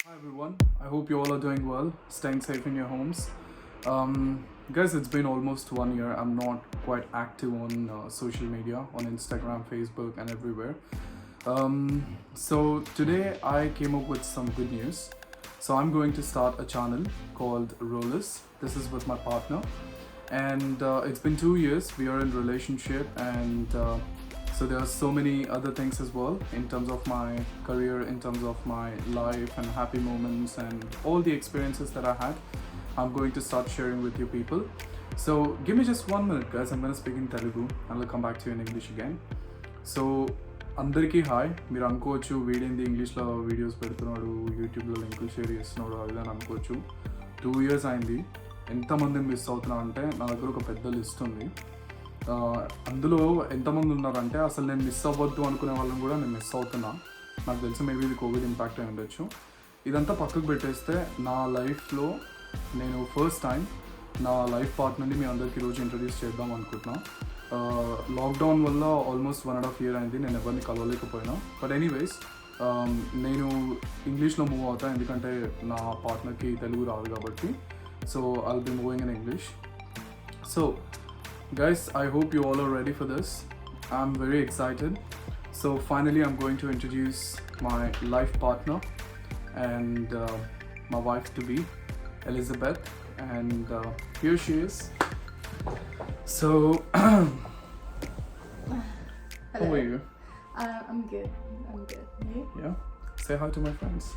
Hi everyone, I hope you all are doing well, staying safe in your homes. Guys, it's been almost 1 year. I'm not quite active on social media, on Instagram, Facebook, and everywhere. So today I came up with some good news. So I'm going to start a channel called Rollers. This is with my partner, and it's been 2 years. We are in relationship, and so there are so many other things as well in terms of my career, in terms of my life and happy moments and all the experiences that I had. I'm going to start sharing with you people. So give me just 1 minute, guys. I'm going to speak in Telugu and I'll come back to you in English again. So అందరికీ hi. మీరు అనుకోవచ్చు వీడేంది ఇంగ్లీష్లో videos పెడుతున్నాడు, యూట్యూబ్లో లింకులు share చేస్తున్నాడు అది అని అనుకోవచ్చు. 2 years అయింది. ఎంతమందిని మిస్ అవుతున్నా అంటే నా దగ్గర ఒక పెద్ద లిస్ట్ ఉంది. అందులో ఎంతమంది ఉన్నారంటే అసలు నేను మిస్ అవ్వద్దు అనుకునే వాళ్ళని కూడా నేను మిస్ అవుతున్నా. నాకు తెలిసి మేబీ ఇది కోవిడ్ ఇంపాక్ట్ అయి ఉండొచ్చు. ఇదంతా పక్కకు పెట్టేస్తే నా లైఫ్లో నేను ఫస్ట్ టైం నా లైఫ్ పార్ట్నర్ని మీ అందరికీ ఈరోజు ఇంట్రడ్యూస్ చేద్దాం అనుకుంటున్నా. లాక్డౌన్ వల్ల ఆల్మోస్ట్ 1.5 year అయింది నేను ఎవరిని కలవలేకపోయినా. బట్ ఎనీవేస్ నేను ఇంగ్లీష్లో మూవ్ అవుతా, ఎందుకంటే నా పార్ట్నర్కి తెలుగు రాదు కాబట్టి. So I'll be moving in English. So guys, I hope you all are ready for this. I'm very excited. So finally I'm going to introduce my life partner and my wife to be, Elizabeth, and here she is. So how Hello. are you? I'm good. You? Yeah, say hi to my friends.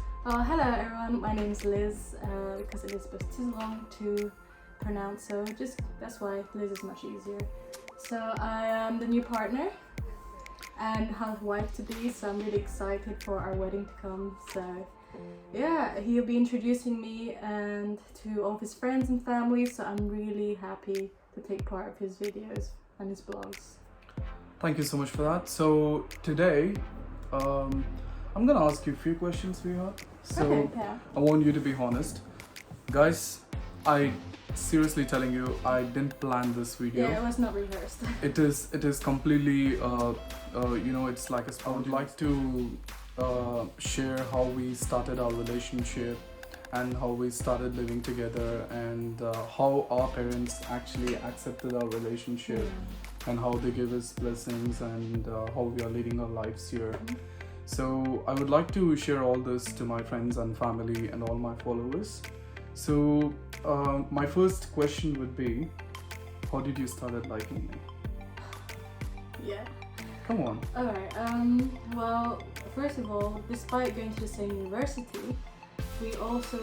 Hello everyone. My name is Liz. Because Elizabeth's too long to pronounce, so just that's why Liz is much easier. So I am the new partner and have wife to be. So I'm really excited for our wedding to come. So yeah, he'll be introducing me and to all of his friends and family. So I'm really happy to take part of his videos and his blogs. Thank you so much for that. So today I'm gonna ask you a few questions, sweetheart. So Okay, yeah. I want you to be honest. Guys, I seriously telling you, I didn't plan this video. Yeah, it was not rehearsed. It is completely it's like I would like to share how we started our relationship and how we started living together, and how our parents actually accepted our relationship and how they give us blessings, and how we are leading our lives here. So I would like to share all this to my friends and family and all my followers. So my first question would be, how did you started liking me? Yeah. Come on. Alright, well, first of all, despite going to the same university, we also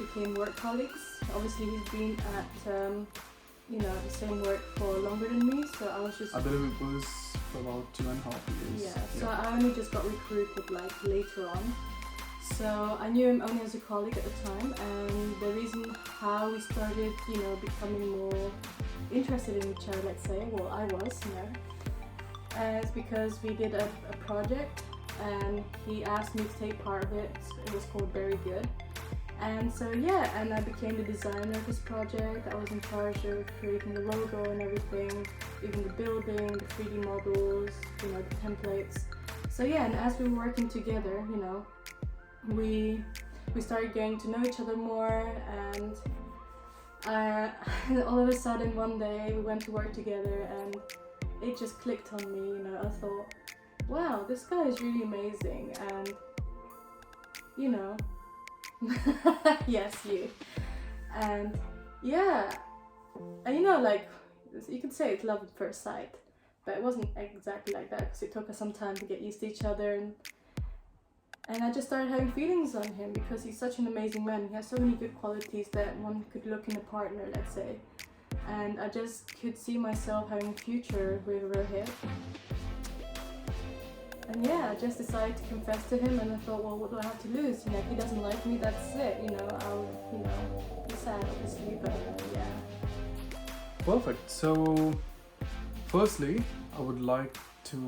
became work colleagues. Obviously, he's been at, the same work for longer than me, so I was just... I believe it was for about 2.5 years. Yeah, so I only just got recruited, later on. So I knew him only as a colleague at the time, and the reason how we started, becoming more interested in each other, let's say, well, I was, is because we did a project, and he asked me to take part of it. It was called Very Good. And so yeah, and I became the designer of this project. I was in charge of creating the logo and everything, even the building, the 3D models, the templates. So yeah, and as we were working together, we started getting to know each other more, and all of a sudden one day we went to work together and it just clicked on me. I thought, wow, this guy is really amazing, and yes, you. And yeah, and you could say it's love at first sight, but it wasn't exactly like that, because it took us some time to get used to each other, and I just started having feelings on him because he's such an amazing man. He has so many good qualities that one could look in a partner, let's say, and I just could see myself having a future with Rohit. And yeah, I just decided to confess to him, and I thought, well, what do I have to lose? If he doesn't like me, that's it. I'll, be sad, obviously, but yeah. Perfect. So firstly, I would like to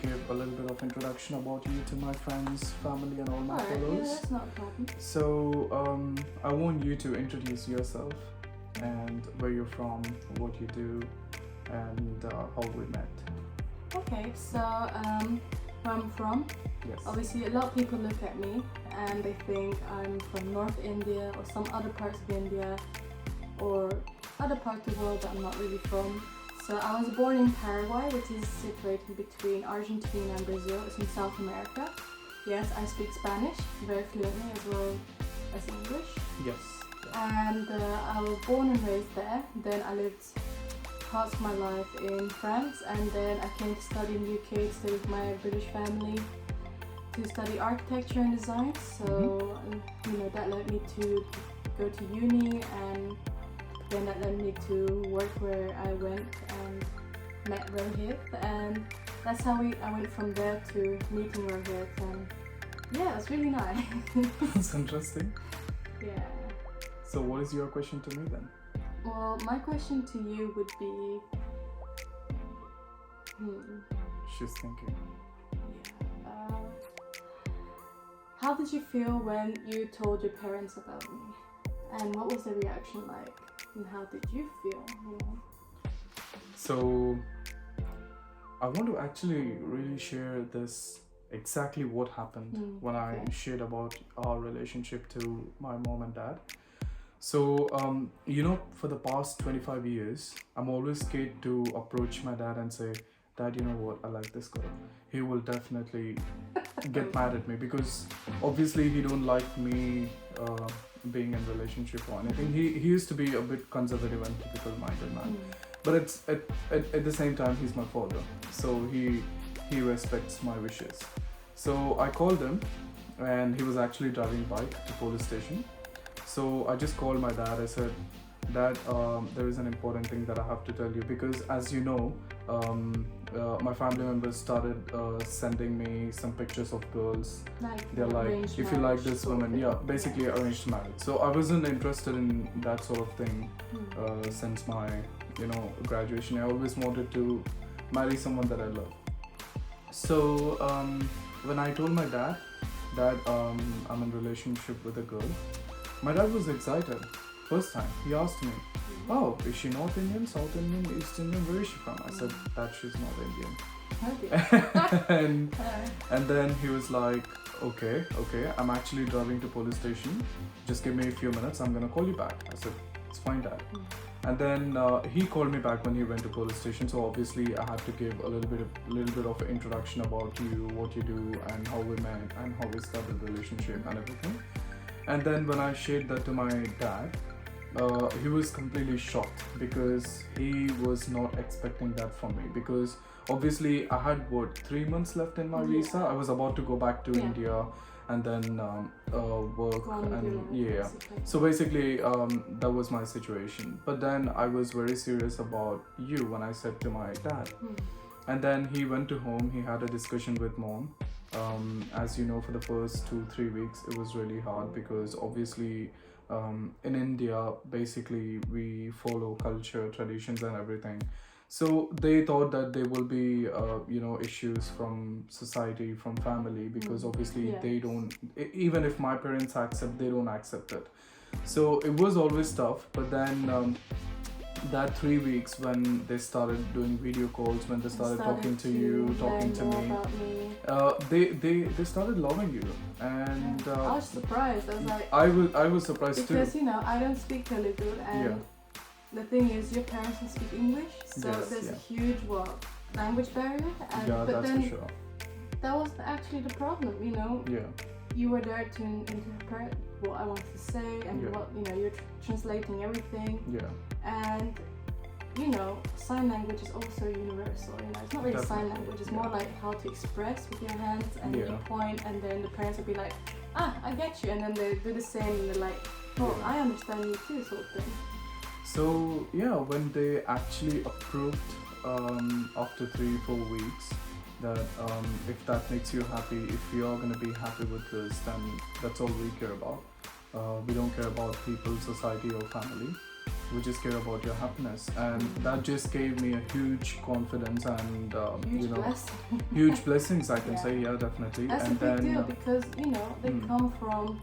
give a little bit of introduction about you to my friends, family, and all my Alright, followers. yeah, that's not a problem. So I want you to introduce yourself and where you're from, what you do, and how we met. Okay, so come from. Yes. Obviously, a lot of people look at me and they think I'm from North India or some other parts of India or other parts of the world that I'm not really from. So I was born in Paraguay, which is situated between Argentina and Brazil. It's in South America. Yes, I speak Spanish very fluently as well as English. Yes. And I was born and raised there. Then I lived parts of my life in France, and then I came to study in the UK to stay with my British family to study architecture and design. So that led me to go to uni, and then that led me to work where I went and met Rohit, and that's how I went from there to meeting Rohit, and yeah, it's really nice. That's interesting. Yeah. So what is your question to me then? Well, my question to you would be, She's thinking. how did you feel when you told your parents about me? And what was the reaction like? And how did you feel? So I want to actually really share this exactly what happened when I shared about our relationship to my mom and dad. So for the past 25 years, I'm always scared to approach my dad and say, Dad, you know what, I like this girl. He will definitely get mad at me because obviously he don't like me being in relationship or anything. He used to be a bit conservative and typical minded man. But it's at the same time he's my father. So he respects my wishes. So I called him and he was actually driving bike to police station. So I just called my dad. I said, Dad, there is an important thing that I have to tell you because as you know, my family members started sending me some pictures of girls. They're like, if you like this woman, basically arranged marriage. So I wasn't interested in that sort of thing since my graduation. I always wanted to marry someone that I love. So when I told my dad that I'm in a relationship with a girl, my dad was excited. First time he asked me, oh, is she North Indian, South Indian, East Indian, where is she from? I said that she's North Indian. and then he was like, okay, I'm actually driving to police station, just give me a few minutes, I'm gonna call you back. I said, it's fine, Dad. And then he called me back when he went to police station. So obviously I had to give a little bit of introduction about you, what you do, and how we met, and how we started the relationship and everything. And then when I shared that to my dad, he was completely shocked because he was not expecting that from me. Because obviously I had 3 months left in my visa. I was about to go back to India and then work and so basically that was my situation. But then I was very serious about you when I said to my dad. And then he went to home, he had a discussion with mom. As you know, for the first 2-3 weeks it was really hard because obviously in India basically we follow culture, traditions and everything. So they thought that there will be issues from society, from family, because obviously they don't, even if my parents accept, they don't accept it. So it was always tough. But then that 3 weeks when they started doing video calls, when they started talking to you, talking to me, they started loving you. And I was surprised. I was like, I was surprised because, too. I don't speak Telugu, and the thing is, your parents can speak English, so there's a huge language barrier. And, but that's then for sure. That was actually the problem, You were there to interpret what I wanted to say, and what you're translating everything. And sign language is also universal. It's not really sign language. It's more like how to express with your hands, and you point, and then the parents will be like, I get you, and then they do the same, and they're like, I understand you too, sort of thing. So when they actually approved after 3-4 weeks that if that makes you happy, if you're gonna be happy with this, then that's all we care about. We don't care about people, society or family. We just care about your happiness, and that just gave me a huge confidence and huge blessings I can say, definitely. That's and a big deal because they come from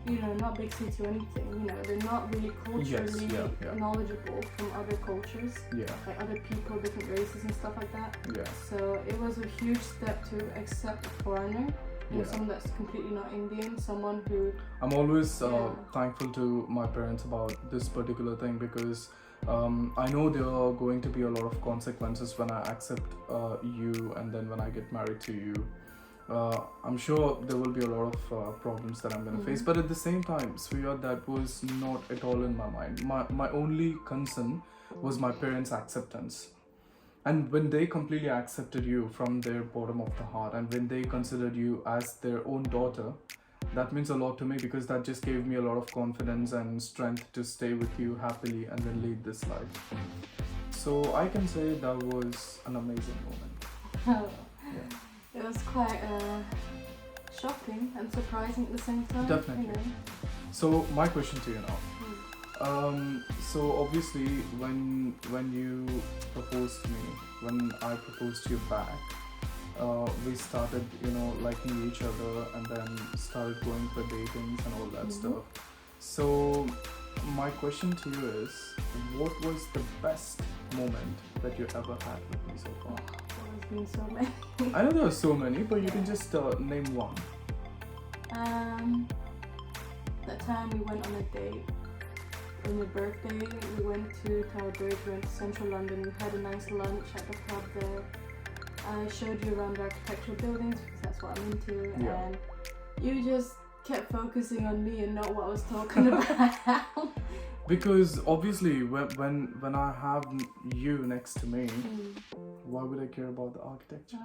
not big city or anything. They're not really culturally yeah. knowledgeable from other cultures, Yeah, like other people, different races and stuff like that. yeah, So it was a huge step to accept a foreigner, yeah. someone that's completely not Indian, someone who. I'm always Yeah. thankful to my parents about this particular thing because I know there are going to be a lot of consequences when I accept you and then when I get married to you. I'm sure there will be a lot of problems that I'm going to face, but at the same time, Sriya, that was not at all in my mind. My only concern was my parents' acceptance. And when they completely accepted you from their bottom of the heart and when they considered you as their own daughter, that means a lot to me because that just gave me a lot of confidence and strength to stay with you happily and then lead this life. So I can say that was an amazing moment. Yeah. It was quite shocking and surprising at the same time. Definitely. So my question to you now. So obviously when you proposed to me, when I proposed to you back, we started, liking each other and then started going for datings and all that stuff. So my question to you is, what was the best moment that you ever had with me so far? There's been so many. I know there are so many, but you can just name one. That time we went on a date. On your birthday, we went to Tower Bridge, we went to central London, we had a nice lunch at the club there. I showed you around the architectural buildings because that's what I'm into, Yeah. and you just kept focusing on me and not what I was talking about. Because obviously when I have you next to me, why would I care about the architecture?